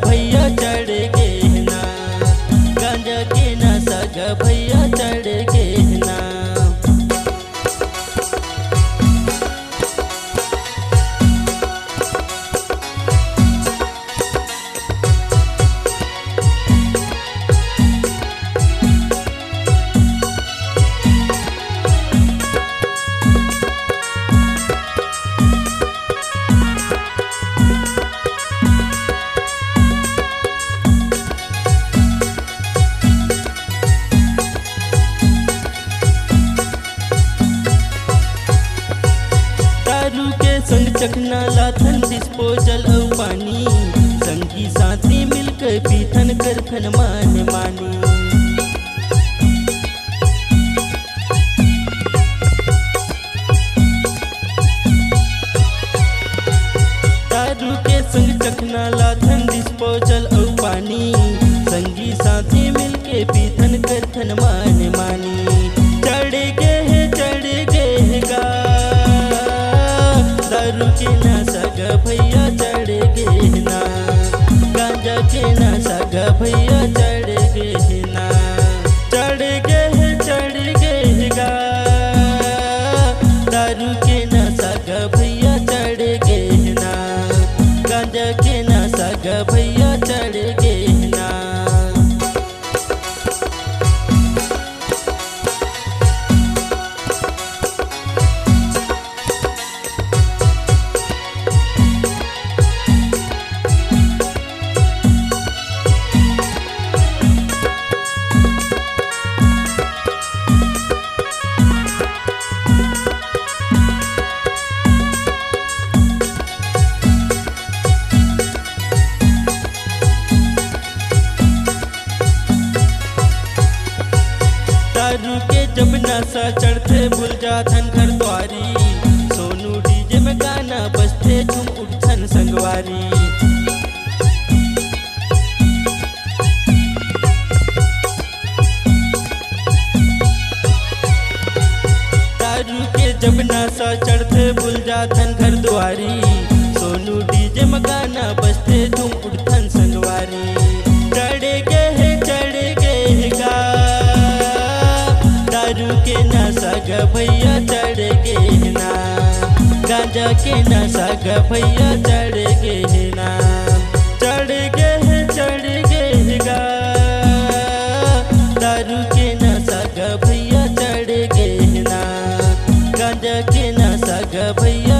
भैया चढ़ गे ना, गांजा के नशा ग भैया चढ़ गे ना। संग चखना लाथन डिस्पोजल और पानी, संगी साथी मिलकर पीथन करथन मान मानी। दारू के संग चखना लाथन डिस्पोजल और पानी, संगी साथी मिलके पीथन करथन मान मानी। चढ़ गे गा दारू के नशा ग भैया चढ़ गे ना, गांजा के नशा ग भैया चढ़ गे ना। चढ़ गे गा दारू के नशा ग भैया चढ़ गे ना, गांजा के नशा ग भैया चढ़ गे ना। दारू के जब नशा चढ़ते भूल जाथन घर द्वारी, सोनू डीजे में गाना बजते झूम उठथन संगवारी। दारू के जब नशा चढ़ते भूल जाथन घर द्वारी, सोनू डीजे में गाना बजते झूम उठथन संगवारी। चढ़ गे गा दारू के नशा ग भैया चढ़ गे ना, गांजा के नशा ग भैया चढ़ गे ना। चढ़ गे गा दारू के नशा ग भैया चढ़ गे ना, गांजा के नशा ग भैया